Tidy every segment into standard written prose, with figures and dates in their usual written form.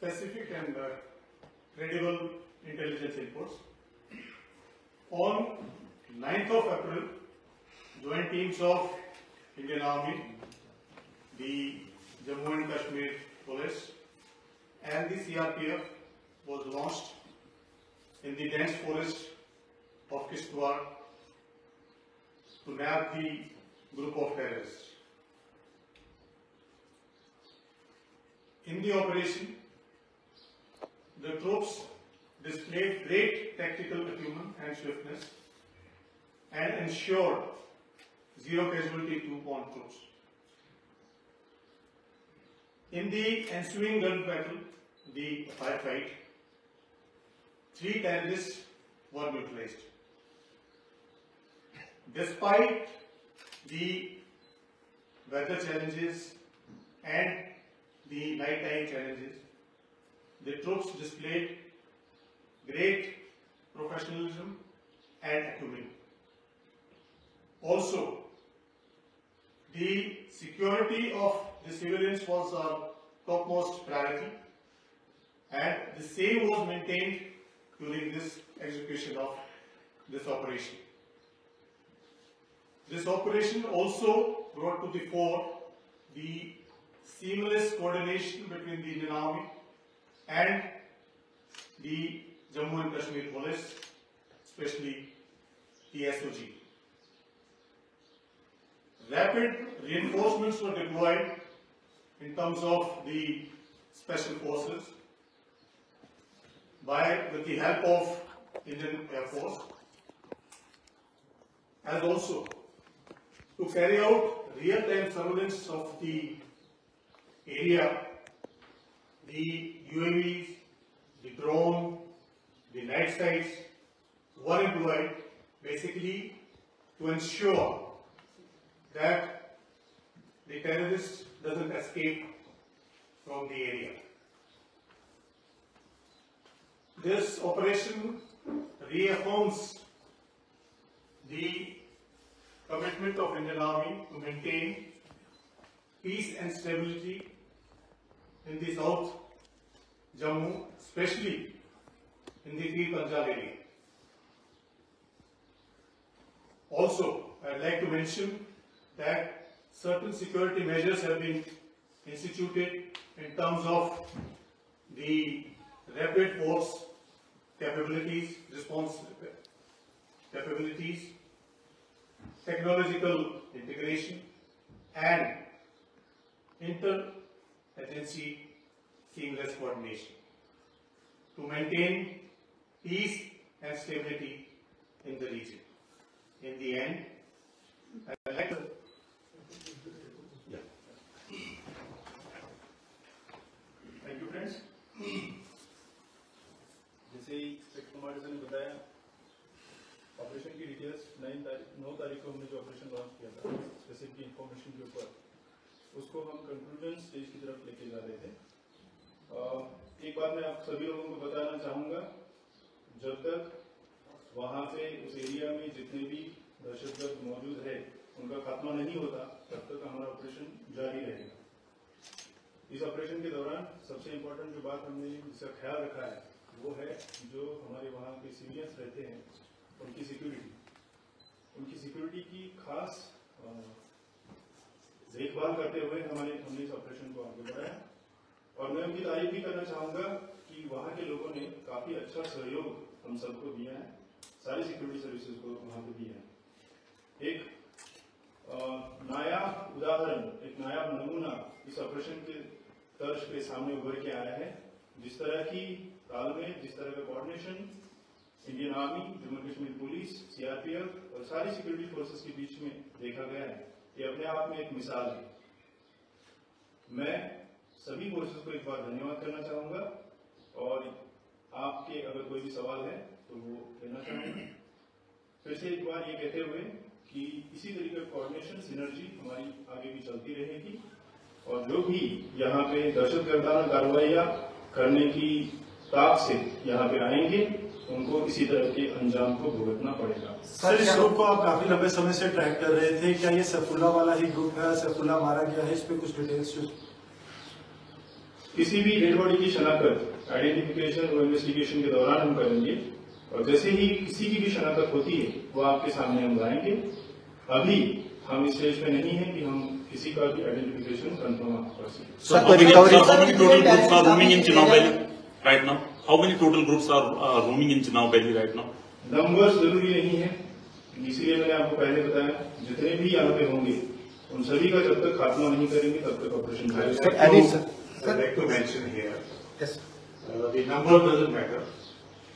specific and credible intelligence inputs. On 9th of April, joint teams of Indian Army, the Jammu and Kashmir Police and the CRPF was launched in the dense forest of Kishtwar to nab the group of terrorists. In the operation, the troops displayed great tactical acumen and swiftness and ensured zero casualty to on troops. In the ensuing gun battle, the firefight, 3 terrorists were neutralized. Despite the weather challenges and the nighttime challenges, the troops displayed great professionalism and acumen. Also, the security of the civilians was our topmost priority, and the same was maintained during this execution of this operation. This operation also brought to the fore the seamless coordination between the Indian Army and the Jammu and Kashmir Police, especially the SOG. Rapid reinforcements were deployed in terms of the special forces with the help of Indian Air Force, as also to carry out real-time surveillance of the area. The UAVs, the drone, the night sights were employed basically to ensure that the terrorist doesn't escape from the area. This operation reaffirms the commitment of Indian Army to maintain peace and stability in the South Jammu, especially in the Pir Panjal area. Also, I'd like to mention that certain security measures have been instituted in terms of the rapid force capabilities, response capabilities, technological integration, and inter-agency seamless coordination to maintain peace and stability in the region. In the end, I'd like to Thank you, friends. जैसे ही inspector Kumar sir ने बताया, operation की details 9 तारीख को हमने जो operation launch किया था स्पेसिफिक इंफॉर्मेशन के ऊपर, उसको हम कंक्लूजन स्टेज की तरफ लेके जा रहे थे। एक बात मैं आप सभी लोगों को बताना चाहूँगा, जब तक वहाँ पे उस एरिया में जितने भी दहशतगर्द मौजूद है उनका खात्मा नहीं होता, तब तक हमारा ऑपरेशन जारी रहेगा। इस ऑपरेशन के दौरान सबसे इम्पोर्टेंट जो बात हमने जिसका ख्याल रखा है वो है जो हमारे वहाँ के सिविलियंस रहते हैं उनकी सिक्योरिटी की खास देखभाल करते हुए हमने इस ऑपरेशन को आगे बढ़ाया। और मैं उनकी तारीफ भी करना चाहूँगा कि वहाँ के लोगों ने काफ़ी अच्छा सहयोग हम सबको दिया है, सारी सिक्योरिटी सर्विसेज को वहाँ पे दिया है। एक नायाब उदाहरण, एक नायाब नमूना इस ऑपरेशन के तर्ज पे सामने उभर के आया है। जिस तरह की तालमेल, जिस तरह का coordination Indian army, Jammu Kashmir police, CRPF और सारी सिक्योरिटी फोर्सेस के बीच में देखा गया है, ये अपने आप में एक मिसाल है। मैं सभी फोर्सेस को एक बार धन्यवाद करना चाहूँगा और आपके अगर कोई भी सवाल है तो वो कहना चाहूँगा। फिर से एक बार ये कहते हुए कि इसी तरीके का कोऑर्डिनेशन, सिनर्जी हमारी आगे भी चलती रहेगी और जो भी यहाँ पे दहशतगर्दाना कार्रवाइयाँ करने की ताक से यहाँ पे आएंगे उनको इसी तरह के अंजाम को भुगतना पड़ेगा। सर, इस ग्रुप को आप काफी लंबे समय से ट्रैक कर रहे थे, क्या ये सैफुल्ला वाला ही ग्रुप है? सैफुल्ला मारा गया है, इस पे कुछ डिटेल्स? किसी भी डेड बॉडी की शनाख्त आइडेंटिफिकेशन और इन्वेस्टिगेशन के दौरान हम करेंगे, और जैसे ही किसी की भी शनाख्त होती है वो आपके सामने हम लाएंगे। अभी हम इस स्टेज पे नहीं है कि हम किसी का भी आइडेंटिफिकेशन कंफर्म कर सकें। Sir, how many total groups are roaming in Chenab Valley right now? How many total groups are roaming in Chenab Valley right now? Numbers जरूरी नहीं है, इसीलिए मैंने आपको पहले बताया जितने भी यहाँ पे होंगे उन सभी का जब तक खात्मा नहीं करेंगे तब तक ऑपरेशन जारी। I'd like to mention here, the number doesn't matter.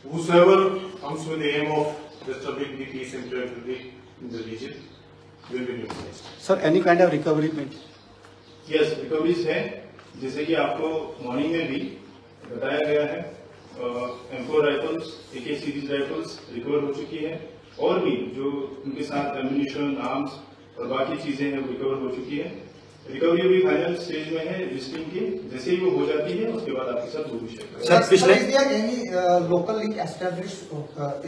Whosoever comes with the aim of disturbing the peace and tranquility in the region will be neutralized. Sir, any kind of recovery made? Yes, recoveries है, जैसे कि आपको morning में भी बताया गया है, M4 rifles, AK series rifles recover हो चुकी है, और भी जो उनके साथ एम्यूनिशन, आर्म्स और बाकी चीजें हैं वो रिकवर हो चुकी है। रिकवरी अभी फाइनल स्टेज में है लिस्टिंग की, जैसे ही वो हो जाती है उसके बाद आपके साथ वो भी शेयर करेंगे। Sir, पिछले is there any local link established?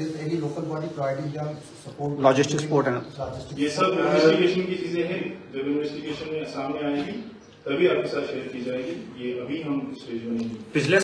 Is any local body providing them support? Logistics support and logistics? ये सब इन्वेस्टिगेशन की चीजें हैं, जब इन्वेस्टिगेशन में सामने आएगी तभी आपके साथ शेयर की जाएगी, ये अभी हम स्टेज में नहीं हैं। पिछले